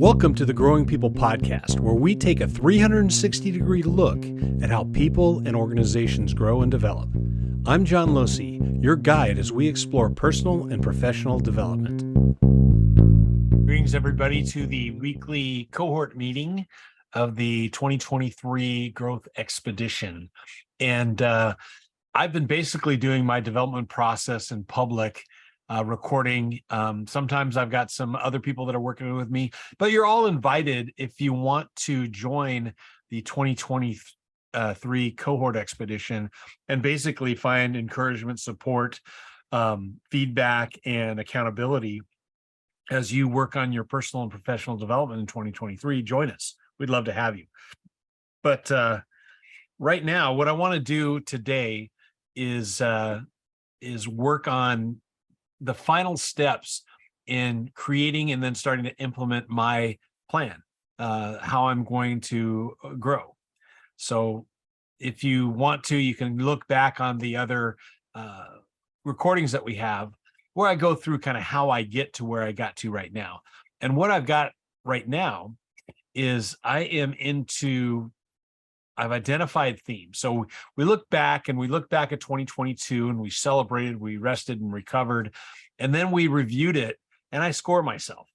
Welcome to the Growing People Podcast, where we take a 360-degree look at how people and organizations grow and develop. I'm John Losi, your guide as we explore personal and professional development. Greetings, everybody, to the weekly cohort meeting of the 2023 Growth Expedition. And I've been basically doing my development process in public, recording. Sometimes I've got some other people that are working with me, but you're all invited if you want to join the 2023 cohort expedition and basically find encouragement, support, feedback, and accountability as you work on your personal and professional development in 2023. Join us. We'd love to have you. But right now, what I want to do today is work on the final steps in creating and then starting to implement my plan, how I'm going to grow. So if you want to, you can look back on the other recordings that we have where I go through kind of how I get to where I got to right now. And what I've got right now is I've identified themes. So we look back at 2022 and we celebrated, we rested and recovered, and then we reviewed it and I score myself.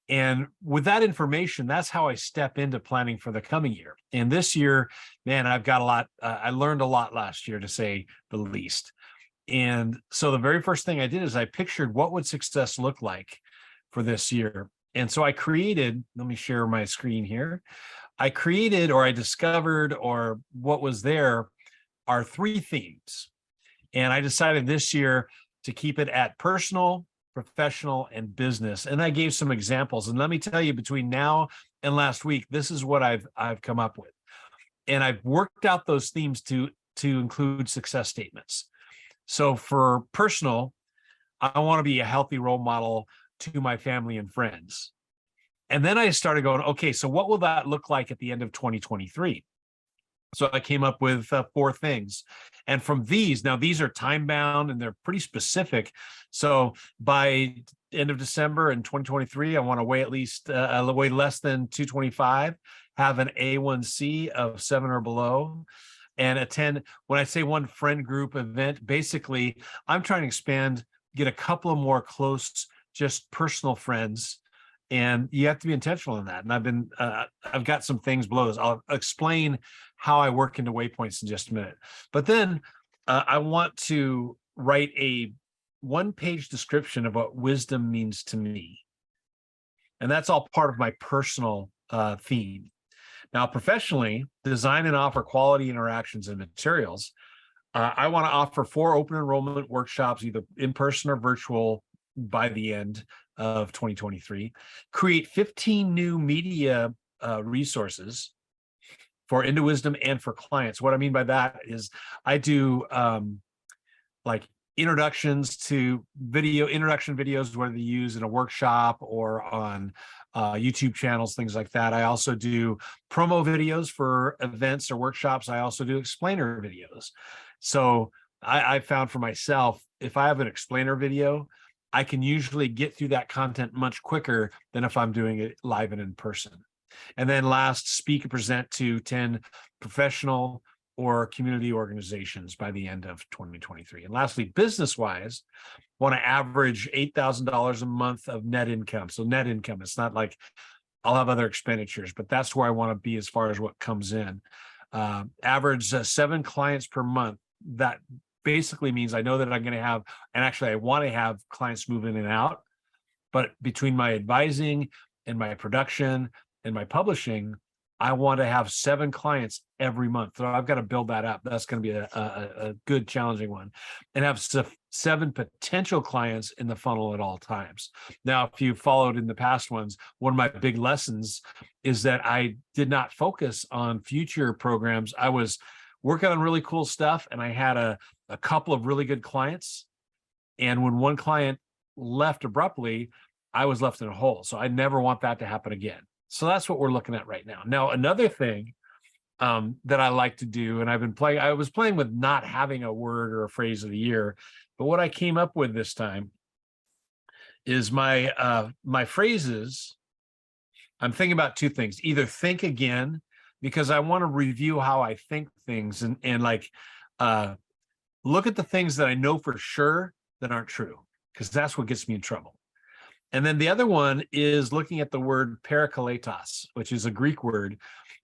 And with that information, that's how I step into planning for the coming year. And this year, man, I've got a lot. I learned a lot last year, to say the least. And so the very first thing I did is I pictured what would success look like for this year. And so I created, let me share my screen here. I created, or I discovered, or what was there are three themes. And I decided this year to keep it at personal, professional, and business. And I gave some examples. And let me tell you, between now and last week, this is what I've come up with. And I've worked out those themes to include success statements. So for personal, I want to be a healthy role model to my family and friends. And then I started going, okay, so what will that look like at the end of 2023? So I came up with 4 things. And from these, now these are time bound and they're pretty specific. So by end of December in 2023, I want to weigh at least weigh less than 225, have an A1C of 7 or below, and attend, when I say one friend group event, basically I'm trying to expand, get a couple of more close, just personal friends. And you have to be intentional in that. And I've got some things below this. I'll explain how I work into waypoints in just a minute. But then I want to write a 1-page description of what wisdom means to me. And that's all part of my personal theme. Now, professionally, design and offer quality interactions and materials. I want to offer 4 open enrollment workshops, either in person or virtual, by the end of 2023, create 15 new media resources for Into Wisdom and for clients. What I mean by that is I do like introductions to introduction videos, whether they use in a workshop or on YouTube channels, things like that. I also do promo videos for events or workshops. I also do explainer videos. So I found for myself, if I have an explainer video, I can usually get through that content much quicker than if I'm doing it live and in person. And then last, speak and present to 10 professional or community organizations by the end of 2023. And lastly, business-wise, want to average $8,000 a month of net income. So net income, it's not like I'll have other expenditures, but that's where I want to be as far as what comes in. Average 7 clients per month. That basically means I know that I'm going to have, and actually I want to have clients move in and out, but between my advising and my production and my publishing, I want to have 7 clients every month. So I've got to build that up. That's going to be a good, challenging one, and have 7 potential clients in the funnel at all times. Now, if you followed in the past ones, one of my big lessons is that I did not focus on future programs. I was working on really cool stuff, and I had a couple of really good clients. And when one client left abruptly, I was left in a hole. So I never want that to happen again. So that's what we're looking at right now. Now, another thing that I like to do, and I was playing with not having a word or a phrase of the year, but what I came up with this time is my phrases I'm thinking about two things. Either think again, because I want to review how I think things, and like look at the things that I know for sure that aren't true, because that's what gets me in trouble. And then the other one is looking at the word parakletos, which is a Greek word,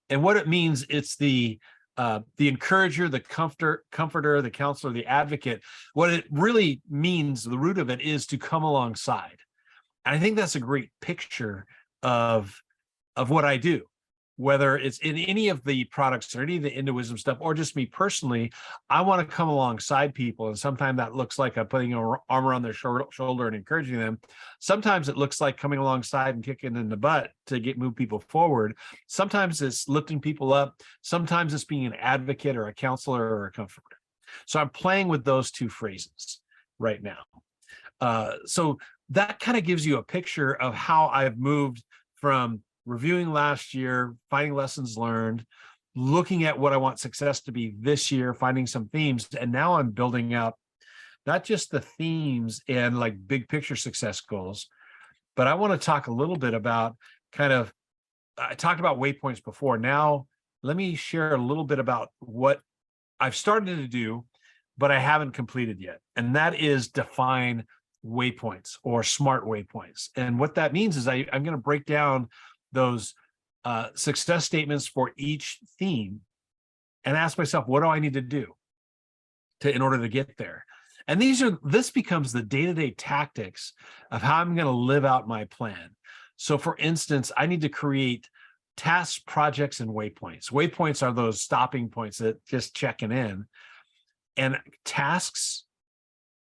and what it means. It's the encourager, the comforter, the counselor, the advocate. What it really means, the root of it, is to come alongside. And I think that's a great picture of what I do, whether it's in any of the products or any of the Into Wisdom stuff, or just me personally. I want to come alongside people. And sometimes that looks like I'm putting an arm around their shoulder and encouraging them. Sometimes it looks like coming alongside and kicking in the butt to move people forward. Sometimes it's lifting people up. Sometimes it's being an advocate or a counselor or a comforter. So I'm playing with those two phrases right now. So that kind of gives you a picture of how I've moved from reviewing last year, finding lessons learned, looking at what I want success to be this year, finding some themes. And now I'm building out not just the themes and like big picture success goals, but I want to talk a little bit about I talked about waypoints before. Now, let me share a little bit about what I've started to do, but I haven't completed yet. And that is define waypoints or SMART waypoints. And what that means is I'm going to break down those success statements for each theme and ask myself, what do I need to do in order to get there? And this becomes the day-to-day tactics of how I'm going to live out my plan. So for instance, I need to create tasks, projects, and waypoints. Waypoints are those stopping points that just checking in. And tasks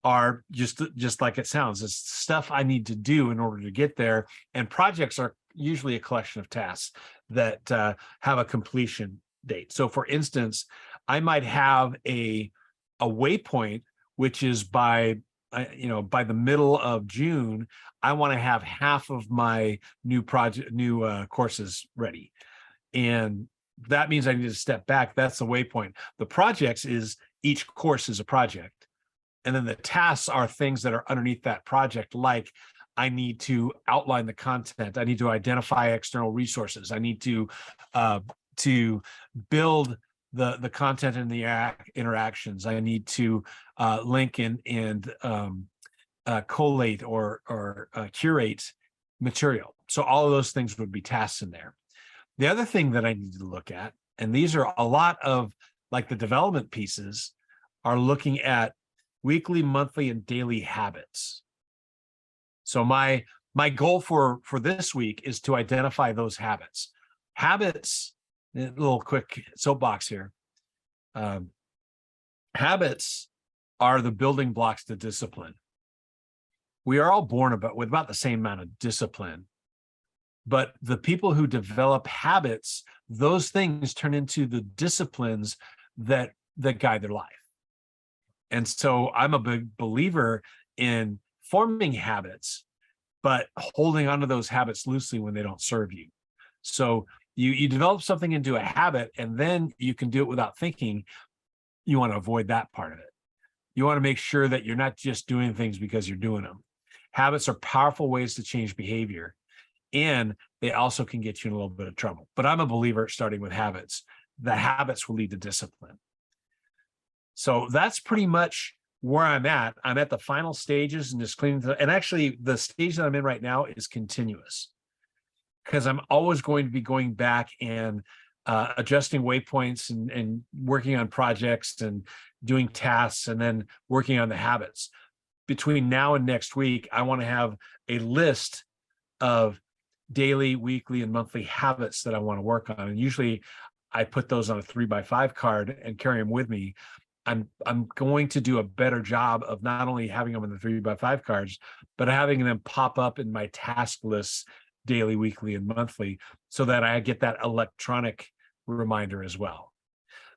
are just like it sounds. It's stuff I need to do in order to get there. And projects are usually a collection of tasks that have a completion date. So for instance, I might have a waypoint, which is by the middle of June, I want to have half of my new courses ready. And that means I need to step back. That's the waypoint. The projects is each course is a project. And then the tasks are things that are underneath that project, like I need to outline the content. I need to identify external resources. I need to build the content and the interactions. I need to link and collate or curate material. So all of those things would be tasks in there. The other thing that I need to look at, and these are a lot of like the development pieces, are looking at weekly, monthly, and daily habits. So my goal for this week is to identify those habits. Habits, a little quick soapbox here. Habits are the building blocks to discipline. We are all born with about the same amount of discipline, but the people who develop habits, those things turn into the disciplines that guide their life. And so I'm a big believer in forming habits, but holding onto those habits loosely when they don't serve you. So you develop something into a habit, and then you can do it without thinking. You want to avoid that part of it. You want to make sure that you're not just doing things because you're doing them. Habits are powerful ways to change behavior, and they also can get you in a little bit of trouble. But I'm a believer starting with habits. The habits will lead to discipline. So that's pretty much where I'm at. I'm at the final stages and just cleaning. And actually, the stage that I'm in right now is continuous, because I'm always going to be going back and adjusting waypoints and working on projects and doing tasks and then working on the habits. Between now and next week, I want to have a list of daily, weekly, and monthly habits that I want to work on. And usually I put those on a 3x5 card and carry them with me. I'm going to do a better job of not only having them in the 3x5 cards, but having them pop up in my task lists daily, weekly, and monthly, so that I get that electronic reminder as well.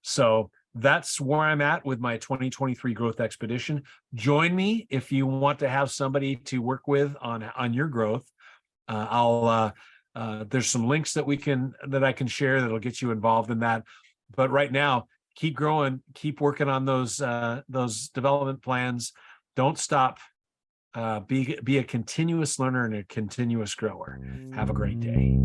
So that's where I'm at with my 2023 growth expedition. Join me if you want to have somebody to work with on your growth. There's some links that I can share that'll get you involved in that. But right now, keep growing, keep working on those development plans. Don't stop. Be a continuous learner and a continuous grower. Have a great day.